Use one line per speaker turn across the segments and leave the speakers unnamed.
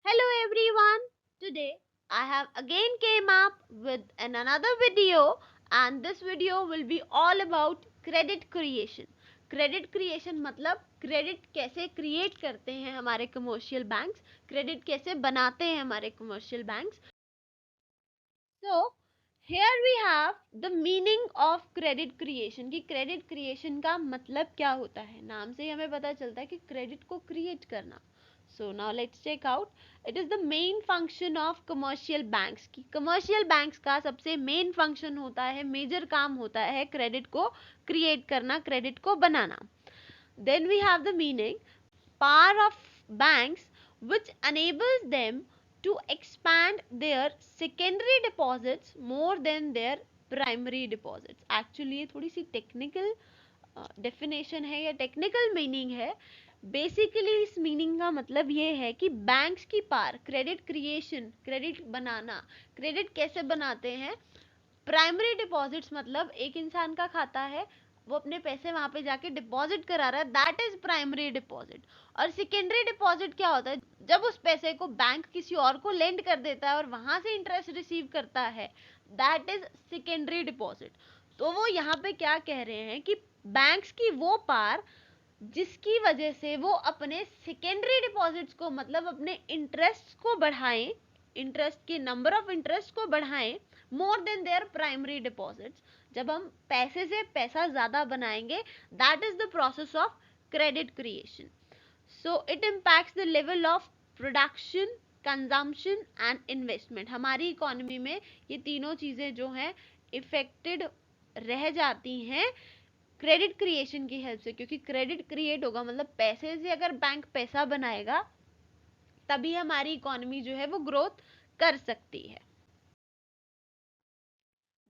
Hello everyone. Today I have again came up with another video, and this video will be all about credit creation. Credit creation मतलब credit कैसे create करते हैं हमारे commercial banks, credit कैसे बनाते हैं हमारे commercial banks. So here we have the meaning of credit creation कि क्रेडिट क्रिएशन का मतलब क्या होता है. नाम से ही हमें पता चलता है कि क्रेडिट को क्रिएट करना. So now let's check out. It is the main function of commercial banks कि commercial banks का सबसे main function होता है, major काम होता है क्रेडिट को क्रिएट करना, क्रेडिट को बनाना. Then we have the meaning power of banks which enables them to expand their secondary deposits more than their primary deposits. Actually ये थोड़ी सी टेक्निकल डेफिनेशन है या टेक्निकल मीनिंग है. बेसिकली इस मीनिंग का मतलब ये है कि बैंक्स की पार क्रेडिट क्रिएशन, क्रेडिट बनाना, क्रेडिट कैसे बनाते हैं. प्राइमरी डिपॉजिट्स मतलब एक इंसान का खाता है, वो अपने पैसे वहां पे जाके डिपॉजिट करा रहा है, दैट इज प्राइमरी डिपॉजिट. और सेकेंडरी डिपॉजिट क्या होता है, जब उस पैसे को बैंक किसी और को लेंड कर देता है और वहां से इंटरेस्ट रिसीव करता है, दैट इज सेकेंडरी डिपॉजिट. तो वो यहाँ पे क्या कह रहे हैं कि बैंक्स की वो पार जिसकी वजह से वो अपने सेकेंडरी डिपॉजिट्स को मतलब अपने इंटरेस्ट को बढ़ाएं, इंटरेस्ट के नंबर ऑफ इंटरेस्ट को बढ़ाएं more than there primary deposits. जब हम पैसे से पैसा ज्यादा बनाएंगे, that is the process of credit creation. So it impacts the level of production, consumption and investment. हमारी इकोनॉमी में ये तीनों चीजें जो हैं इफेक्टेड रह जाती हैं क्रेडिट क्रिएशन की हेल्प से. क्योंकि क्रेडिट क्रिएट होगा मतलब पैसे से अगर बैंक पैसा बनाएगा तभी हमारी इकोनॉमी जो है वो ग्रोथ कर सकती है.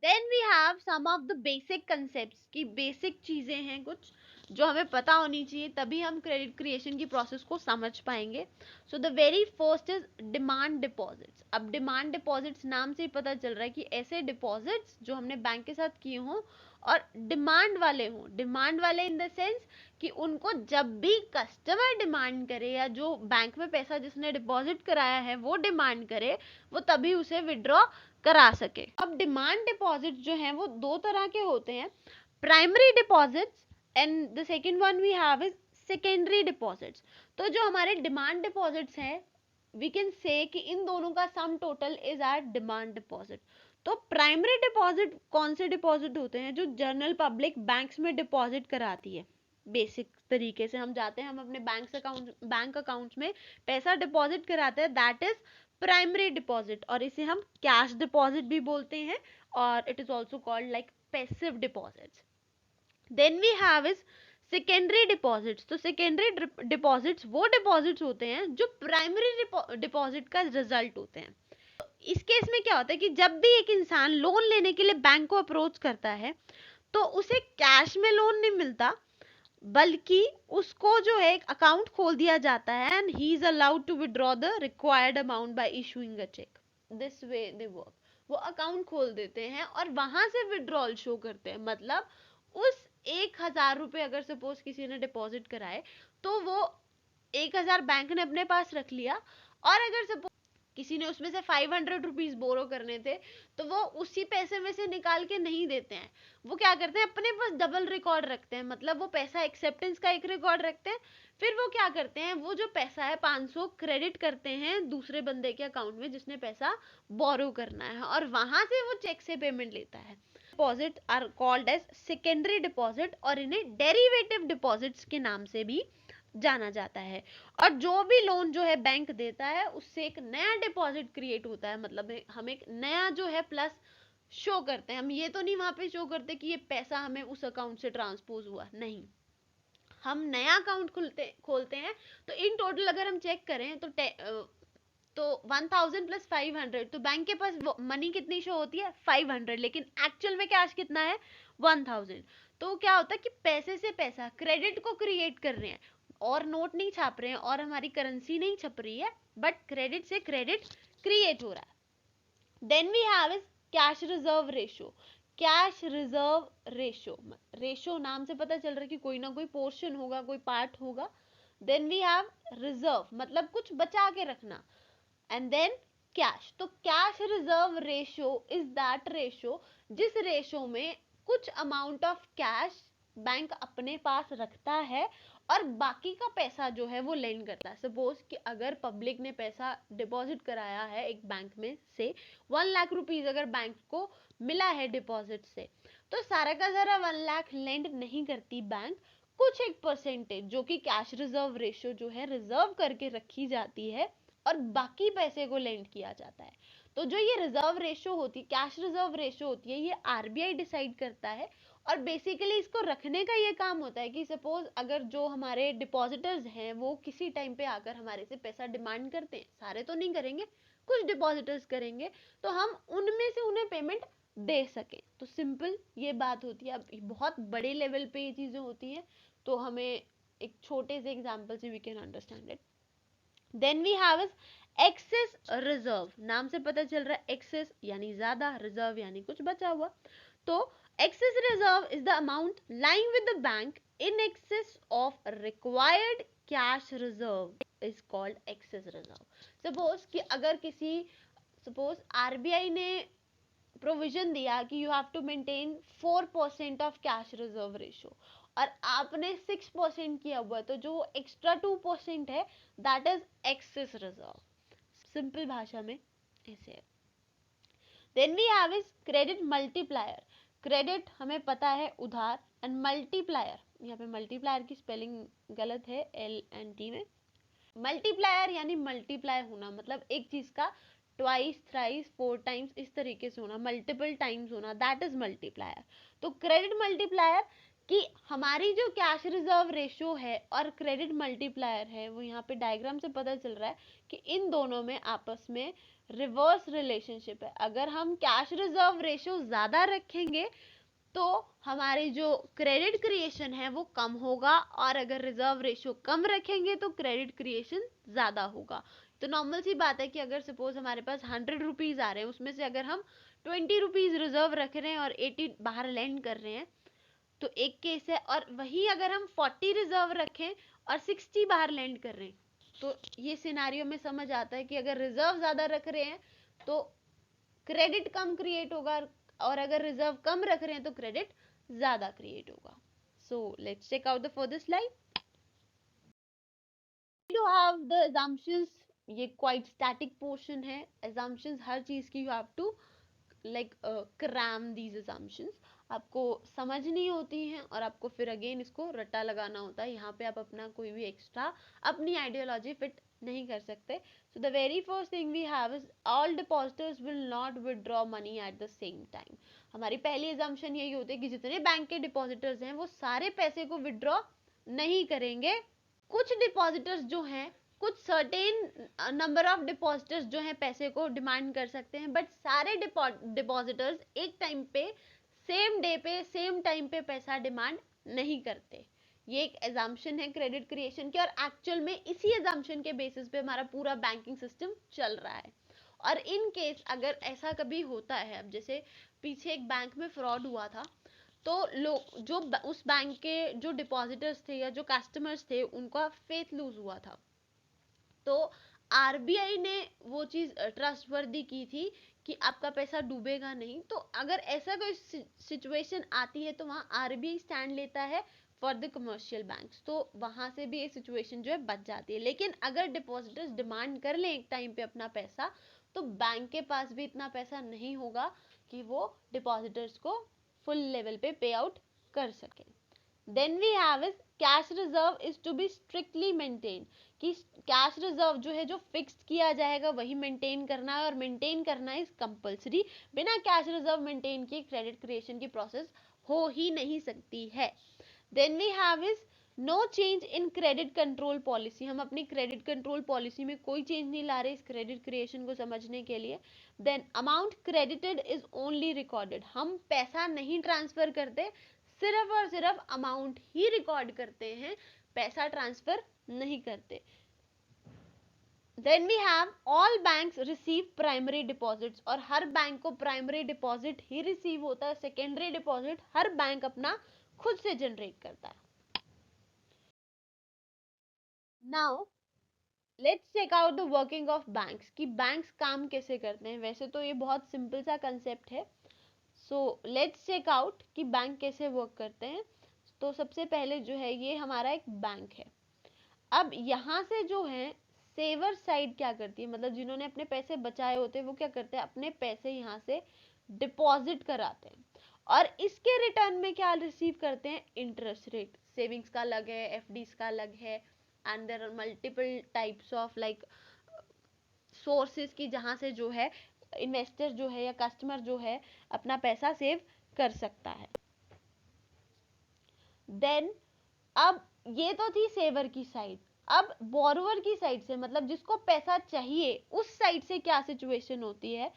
Then we have some of the basic concepts की बेसिक चीजें हैं कुछ जो हमें पता होनी चाहिए, तभी हम क्रेडिट क्रिएशन की प्रोसेस को समझ पाएंगे. So the very first is demand deposits. अब डिमांड डिपॉजिट्स नाम से ही पता चल रहा है कि ऐसे डिपॉजिट्स जो हमने बैंक के साथ किए हों और डिमांड वाले हों. डिमांड वाले इन द सेंस कि उनको जब भी कस्टमर डिमांड करे या जो बैंक में पैसा जिसने डिपॉजिट कराया है वो डिमांड करे, वो तभी उसे विड्रॉ करा सके. अब डिमांड डिपॉजिट जो हैं वो दो तरह के होते हैं, primary deposits and the second one we have is secondary deposits. तो जो हमारे डिमांड डिपॉजिट्स हैं, वी कैन से कि इन दोनों का sum total is our demand deposit. तो प्राइमरी डिपॉजिट कौन से डिपॉजिट होते हैं, जो जनरल पब्लिक बैंक्स में डिपॉजिट कराती है. बेसिक तरीके से हम जाते हैं, हम अपने बैंक अकाउंट्स में पैसा डिपॉजिट कराते हैं, दैट इज प्राइमरी डिपॉजिट. और इसे हम कैश डिपॉजिट भी बोलते हैं और it is also called like passive deposits. Then we have is secondary deposits. तो सेकेंडरी डिपॉजिट्स वो डिपॉजिट्स होते हैं जो प्राइमरी डिपॉजिट का रिजल्ट होते हैं. इस केस में क्या होता है कि जब भी एक इंसान लोन लेने के लिए बैंक को अप्रोच करता है तो उसे कैश में लोन नहीं मिलता, बल्कि उसको जो है एक अकाउंट खोल दिया जाता है and he is allowed to withdraw the required amount by issuing a cheque. This way they work. वो अकाउंट खोल देते हैं और वहां से विड्रॉल शो करते हैं. मतलब उस 1,000 रुपए अगर सपोज किसी ने डिपॉजिट कराए तो वो 1,000 बैंक ने अपने पास रख लिया, और अगर सपोज किसी ने उसमें से 500 रुपीज बोरो करने थे तो वो उसी पैसे में से निकाल के नहीं देते हैं. वो क्या करते हैं, अपने पास डबल रिकॉर्ड रखते हैं. मतलब वो पैसा एक्सेप्टेंस का एक रिकॉर्ड रखते हैं, फिर वो क्या करते हैं, वो जो पैसा है 500 क्रेडिट करते हैं दूसरे बंदे के अकाउंट में जिसने पैसा बोरो करना है, और वहां से वो चेक से पेमेंट लेता है. Deposit are called as secondary deposit और इन्हें डेरिवेटिव डिपॉजिट्स के नाम से भी जाना जाता है. और जो भी लोन जो है बैंक देता है उससे एक नया डिपॉजिट क्रिएट होता है. मतलब हम एक नया जो है प्लस शो करते हैं. हम ये तो नहीं वहां पे शो करते कि ये पैसा हमें उस अकाउंट से ट्रांसपोज हुआ, नहीं. हम नया अकाउंट खोलते हैं. तो इन टोटल अगर हम चेक करें तो 1000 प्लस 500, तो बैंक के पास मनी कितनी शो होती है 500, लेकिन एक्चुअल में कैश कितना है 1000. तो क्या होता है कि पैसे से पैसा क्रेडिट को क्रिएट कर रहे हैं, और नोट नहीं छाप रहे हैं और हमारी करेंसी नहीं छप रही है, बट क्रेडिट से क्रेडिट क्रिएट हो रहा है. Then we have is cash reserve ratio. Cash reserve ratio, ratio नाम से पता चल रहा है कि कोई ना कोई पोर्शन होगा, कोई पार्ट होगा. देन वी हैव रिजर्व मतलब कुछ बचा के रखना. And then cash. तो cash reserve ratio is that ratio जिस रेशियो में कुछ अमाउंट ऑफ कैश बैंक अपने पास रखता है और बाकी का पैसा जो है वो लेंड करता है। सपोज कि अगर पब्लिक ने पैसा डिपॉजिट कराया है एक बैंक में से 1 लाख रुपीज अगर बैंक को मिला है डिपॉजिट से, तो सारा का सारा 1 लाख लेंड नहीं करती बैंक, कुछ एक परसेंटेज जो कि कैश रिजर्व रेशियो जो है रिजर्व करके रखी जाती है और बाकी पैसे को लेंड किया जाता है। तो जो ये रिजर्व रेशियो होती है, कैश रिजर्व रेशियो होती है, ये आरबीआई डिसाइड करता है और बेसिकली इसको रखने का ये काम होता है कि सपोज अगर जो हमारे डिपॉजिटर्स हैं वो किसी टाइम पे आकर हमारे से पैसा डिमांड करते हैं, सारे तो नहीं करेंगे, कुछ डिपॉजिटर्स करेंगे, तो हम उनमें से उन्हें पेमेंट दे सके। तो सिंपल ये बात होती है। अब बहुत बड़े लेवल पे ये चीजें होती हैं, तो हमें एक छोटे से एग्जांपल से we can understand it. Then we have is excess reserve. नाम से पता चल रहा है एक्सेस यानी ज्यादा, रिजर्व यानी कुछ बचा हुआ। तो excess reserve is the amount lying with the bank in excess of required cash reserve is called excess reserve। suppose कि अगर किसी suppose आरबीआई ने प्रोविजन दिया कि you have to maintain 4% of cash reserve ratio और आपने 6% किया हुआ, तो जो एक्स्ट्रा 2% है that is excess reserve. Simple भाषा में ऐसे है। Then we have is credit multiplier. Credit हमें पता है उधार, एंड मल्टीप्लायर, यहाँ पे मल्टीप्लायर की स्पेलिंग गलत है LNT में। मल्टीप्लायर यानी मल्टीप्लाई होना, मतलब एक चीज का ट्वाइस, थ्राइस, 4 टाइम्स इस तरीके से होना, मल्टीपल टाइम्स होना, दैट इज मल्टीप्लायर। तो क्रेडिट मल्टीप्लायर कि हमारी जो कैश रिजर्व रेशियो है और क्रेडिट मल्टीप्लायर है, वो यहाँ पे डायग्राम से पता चल रहा है कि इन दोनों में आपस में रिवर्स रिलेशनशिप है। अगर हम कैश रिजर्व रेशियो ज्यादा रखेंगे तो हमारी जो क्रेडिट क्रिएशन है वो कम होगा, और अगर रिजर्व रेशियो कम रखेंगे तो क्रेडिट क्रिएशन ज्यादा होगा। तो नॉर्मल सी बात है कि अगर सपोज हमारे पास 100 रुपीज आ रहे हैं, उसमें से अगर हम 20 रुपीज रिजर्व रख रहे हैं और 80 बाहर लैंड कर रहे हैं, तो एक केस है। और वही अगर हम 40 रिजर्व रखें और 60 बाहर लैंड कर रहे हैं, तो ये सिनारियो में समझ आता है कि अगर रिजर्व ज्यादा रख रहे हैं तो क्रेडिट कम क्रिएट होगा, और अगर रिजर्व कम रख रहे हैं तो क्रेडिट ज्यादा क्रिएट होगा। So let's check out the further slide. You have the assumptions। ये क्वाइट स्टैटिक पोर्शन है। assumptions हर चीज की you have to like cram these assumptions। आपको समझनी होती हैं और आपको फिर अगेन इसको रट्टा लगाना होता है। यहाँ पे आप अपना कोई भी एक्स्ट्रा अपनी आइडियोलॉजी फिट नहीं कर सकते। So the very first thing we have is all depositors will not withdraw money at the same time। हमारी पहली assumption यही होती है कि जितने बैंक के डिपॉजिटर्स हैं वो सारे पैसे को विड्रॉ नहीं करेंगे। कुछ डिपॉजिटर्स जो हैं, कुछ सर्टेन नंबर ऑफ डिपॉजिटर्स जो हैं पैसे को डिमांड कर सकते हैं, बट सारे डिपॉजिटर्स एक टाइम पे, सेम डे पे, सेम टाइम पे पैसा डिमांड नहीं करते। ये एक एजम्पशन है क्रेडिट क्रिएशन की, और एक्चुअल में इसी एजम्पशन के बेसिस पे हमारा पूरा बैंकिंग सिस्टम चल रहा है। और इन केस अगर ऐसा कभी होता है, अब जैसे पीछे एक बैंक में फ्रॉड हुआ था, तो लोग जो उस बैंक के जो डिपॉजिटर्स थे या जो कस्टमर्स थे उनका फेथ लूज हुआ था, तो आरबीआई ने वो चीज ट्रस्टवर्दी की थी कि आपका पैसा डूबेगा नहीं। तो अगर ऐसा कोई सिचुएशन आती है तो वहां आरबीआई स्टैंड लेता है फॉर द कमर्शियल बैंक्स, तो वहां से भी ये सिचुएशन जो है बच जाती है। लेकिन अगर डिपॉजिटर्स डिमांड कर लें एक टाइम पे अपना पैसा, तो बैंक के पास भी इतना पैसा नहीं होगा कि वो डिपॉजिटर्स को फुल लेवल पे पे आउट कर सके। Then we have is cash reserve is to be strictly maintain, कि कैश रिजर्व जो है जो फिक्स्ड किया जाएगा वही मेंटेन करना है, और मेंटेन करना इज कंपल्सरी। बिना कैश रिजर्व मेंटेन किए क्रेडिट क्रिएशन की प्रोसेस हो ही नहीं सकती है। Then we have is no change in credit control policy. हम अपनी क्रेडिट कंट्रोल पॉलिसी में कोई चेंज नहीं ला रहे इस क्रेडिट क्रिएशन को समझने के लिए। Then amount credited is only recorded. हम पैसा नहीं ट्रांसफर करते, सिर्फ और सिर्फ अमाउंट ही रिकॉर्ड करते हैं, पैसा ट्रांसफर नहीं करते। Then we have all banks receive primary deposits, और हर बैंक को प्राइमरी डिपॉजिट ही रिसीव होता है, सेकेंडरी डिपॉजिट हर बैंक अपना खुद से जनरेट करता है। Now let's check out the working of banks, कि बैंक्स काम कैसे करते हैं। वैसे तो ये बहुत सिंपल सा कंसेप्ट है, सो लेट्स चेक आउट कि बैंक कैसे वर्क करते हैं। तो सबसे पहले जो है ये हमारा एक बैंक है। अब यहाँ से जो है सेवर साइड क्या करती है, मतलब जिन्होंने अपने पैसे बचाए होते हैं वो क्या करते हैं, अपने पैसे यहाँ से डिपॉजिट कराते हैं और इसके रिटर्न में क्या रिसीव करते हैं, इंटरेस्ट रेट। सेविंग्स का अलग है, एफडीज का अलग है, and there are multiple types of like sources की जहाँ से जो है इन्वेस्टर जो है या कस्टमर जो है अपना पैसा सेव कर सकता है। देन अब ये तो थी सेवर की साइड। अब बोरोवर की साइड से, मतलब जिसको पैसा चाहिए, उस साइड से क्या सिचुएशन होती है,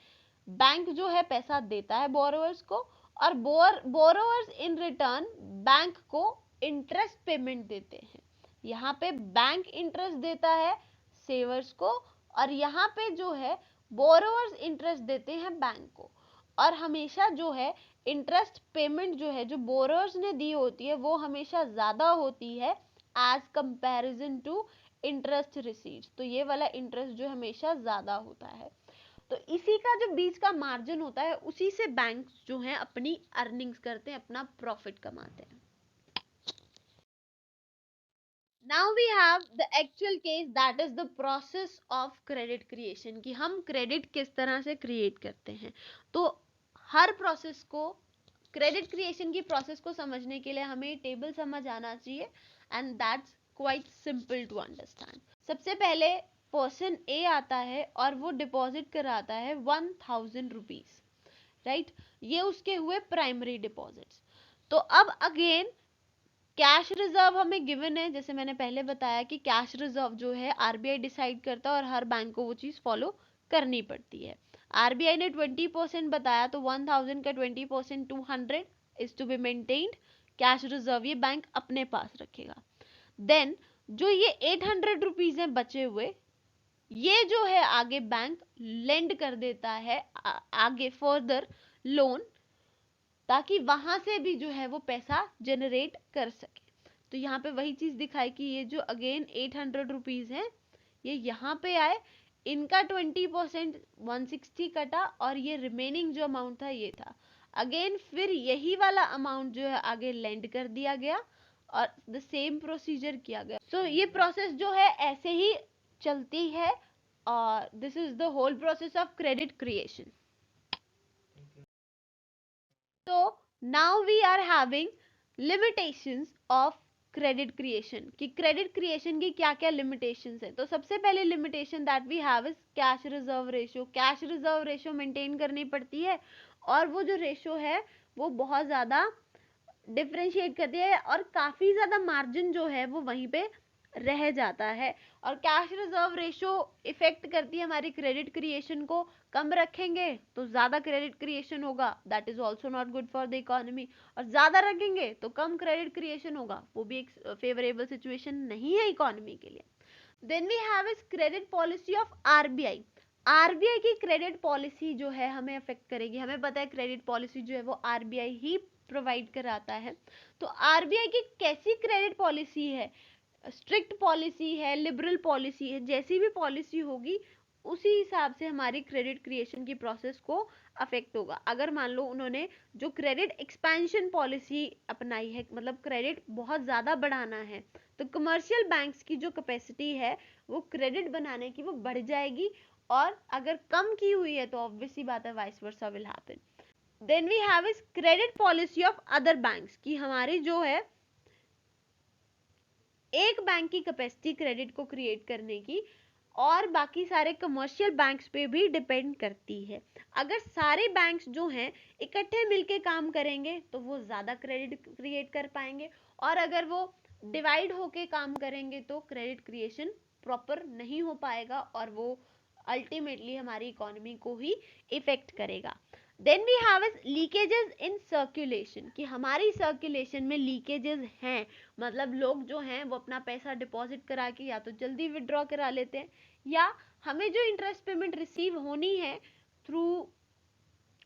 बैंक जो है पैसा देता है बोरोवर्स को और बोरोवर्स इन रिटर्न बैंक को इंटरेस्ट पेमेंट देते हैं। यहाँ पे बैंक इंटरेस्ट देता है सेवर्स को और यहाँ पे जो है बोरोवर्स इंटरेस्ट देते हैं बैंक को। और हमेशा जो है इंटरेस्ट पेमेंट जो है जो बोरोवर्स ने दी होती है वो हमेशा ज़्यादा होती है as comparison to interest received. तो ये वाला इंटरेस्ट जो हमेशा ज़्यादा होता है। तो इसी का जो बीच का मार्जिन होता है उसी से बैंक जो है अपनी अर्निंग्स करते हैं, अपना प्रॉफिट कमाते हैं। Now we have the actual case, that is the process of credit creation, कि हम क्रेडिट किस तरह से क्रिएट करते हैं। तो हर प्रोसेस को, क्रेडिट क्रिएशन की प्रोसेस को समझने के लिए हमें टेबल समझ आना चाहिए and that's quite simple to understand. सबसे पहले पर्सन ए आता है और वो डिपॉजिट कराता है 1000 रुपीज, राइट। ये उसके हुए प्राइमरी डिपॉजिट्स। तो अब अगेन कैश रिजर्व हमें गिवन है, जैसे मैंने पहले बताया कि कैश रिजर्व जो है आरबीआई डिसाइड करता है और हर बैंक को वो चीज फॉलो करनी पड़ती है। आरबीआई ने 20% बताया, तो 1000 का 20% 200 is to be maintained cash reserve, ये बैंक अपने पास रखेगा। देन जो ये 800 रुपीज है बचे हुए, ये जो है आगे बैंक लेंड कर देता है आगे फर्दर लोन, ताकि वहां से भी जो है वो पैसा जनरेट कर सके। तो यहाँ पे वही चीज दिखाई कि ये जो अगेन 800 रुपीज है ये यहाँ पे आए, इनका 20% 160 कटा और ये रिमेनिंग जो अमाउंट था ये था। अगेन फिर यही वाला अमाउंट जो है आगे लेंड कर दिया गया और द सेम प्रोसीजर किया गया। सो ये प्रोसेस जो है ऐसे ही चलती है और this is the whole process of credit creation. So now we are having limitations of credit creation, कि क्रेडिट क्रिएशन की क्या क्या लिमिटेशंस है। तो सबसे पहले limitation that we have is cash reserve ratio. Cash reserve ratio maintain करनी पड़ती है और वो जो रेशियो है वो बहुत ज़्यादा डिफ्रेंशिएट करती है और काफ़ी ज़्यादा मार्जिन जो है वो वहीं पे रह जाता है। और कैश रिजर्व रेशियो इफेक्ट करती है हमारी क्रेडिट क्रिएशन को। कम रखेंगे तो ज़्यादा क्रेडिट क्रिएशन होगा, that is also not good for the economy. और ज़्यादा रखेंगे तो कम क्रेडिट क्रिएशन होगा, वो भी एक फेवरेबल सिचुएशन नहीं है इकोनॉमी के लिए। Then we have is credit policy of RBI. RBI की क्रेडिट पॉलिसी जो है हमें अफेक्ट करेगी। हमें पता है क्रेडिट पॉलिसी जो है वो आरबीआई ही प्रोवाइड कराता है। तो आरबीआई की कैसी क्रेडिट पॉलिसी है, स्ट्रिक्ट पॉलिसी है, लिबरल पॉलिसी है, जैसी भी पॉलिसी होगी उसी हिसाब से हमारी क्रेडिट क्रिएशन की प्रोसेस को अफेक्ट होगा। अगर मान लो उन्होंने जो क्रेडिट एक्सपेंशन पॉलिसी अपनाई है, मतलब क्रेडिट बहुत ज़्यादा बढ़ाना है, तो कमर्शियल बैंक्स की जो कैपेसिटी है वो क्रेडिट बनाने की वो बढ़ जाएगी। और अगर कम की हुई है तो ऑब्वियसली बात है vice versa will happen. Then we have is credit policy of other banks, की हमारी जो है एक बैंक की कैपेसिटी क्रेडिट को क्रिएट करने की और बाकी सारे कमर्शियल बैंक्स पे भी डिपेंड करती है। अगर सारे बैंक्स जो हैं इकट्ठे मिलके काम करेंगे तो वो ज़्यादा क्रेडिट क्रिएट कर पाएंगे और अगर वो डिवाइड होके काम करेंगे तो क्रेडिट क्रिएशन प्रॉपर नहीं हो पाएगा और वो अल्टीमेटली हमारी इकोनॉमी को ही इफेक्ट करेगा। Then we have is leakages in circulation, कि हमारी सर्कुलेशन में लीकेजेस हैं, मतलब लोग जो हैं वो अपना पैसा डिपॉजिट करा के या तो जल्दी विड्रॉ करा लेते हैं या हमें जो इंटरेस्ट पेमेंट रिसीव होनी है through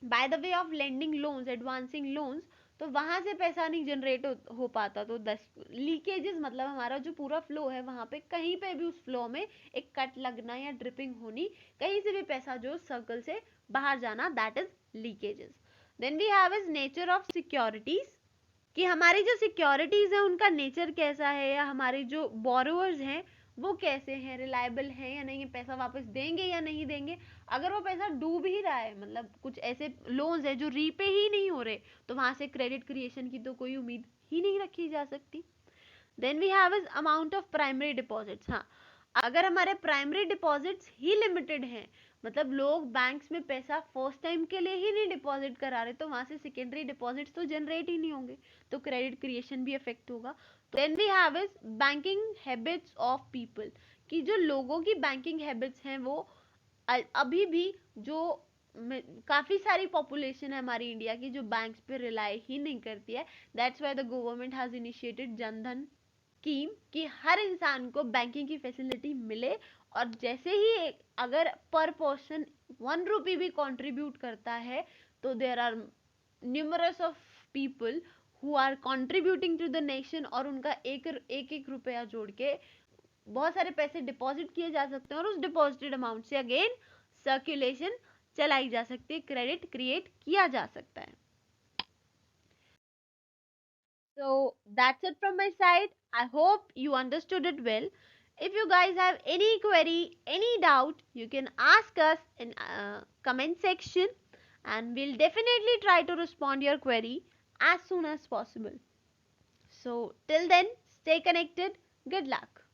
by the way of lending loans, advancing loans, तो वहां से पैसा नहीं जनरेट हो पाता। तो 10 लीकेजेस मतलब हमारा जो पूरा फ्लो है वहां पे कहीं पे भी उस फ्लो में एक कट लगना या ड्रिपिंग होनी, कहीं से भी पैसा जो सर्कल से बाहर जाना, that is leakages. Then we have is nature of securities, कि हमारी जो सिक्योरिटीज है उनका नेचर कैसा है, या हमारे जो बोरोवर्स हैं वो कैसे हैं, रिलायबल हैं या नहीं, पैसा वापस देंगे या नहीं देंगे। अगर वो पैसा डूब ही रहा है, मतलब कुछ ऐसे लोन्स है जो रीपे ही नहीं हो रहे, तो वहां से क्रेडिट क्रिएशन की तो कोई उम्मीद ही नहीं रखी जा सकती। Then we have is amount of primary deposits. हाँ, अगर हमारे प्राइमरी डिपॉजिट्स ही लिमिटेड हैं, मतलब लोग बैंक्स में पैसा फर्स्ट टाइम के लिए ही नहीं डिपॉजिट करा रहे, तो वहां से सेकेंडरी डिपॉजिट्स तो जनरेट ही नहीं होंगे, तो क्रेडिट क्रिएशन भी अफेक्ट होगा। Then we have is banking habits of people, कि जो लोगों की बैंकिंग हैबिट्स हैं वो अभी भी जो काफी सारी पॉपुलेशन है हमारी इंडिया की जो बैंक्स पे रिलाई ही नहीं करती है। That's why the government has initiated Jan Dhan scheme, कि हर इंसान को बैंकिंग की फैसिलिटी मिले, और जैसे ही अगर पर पर्सन 1 रुपी भी कंट्रीब्यूट करता है, तो there are numerous of people who are contributing to the nation, और उनका एक एक रुपया जोड़ के बहुत सारे पैसे डिपॉजिट किए जा सकते हैं, और उस डिपॉजिटेड अमाउंट से अगेन सर्कुलेशन चलाई जा सकती है, क्रेडिट क्रिएट किया जा सकता है। So that's it from my side. I hope you understood it well. If you guys have any query, any doubt, you can ask us in comment section, and we'll definitely try to respond your query as soon as possible. So till then, stay connected. Good luck.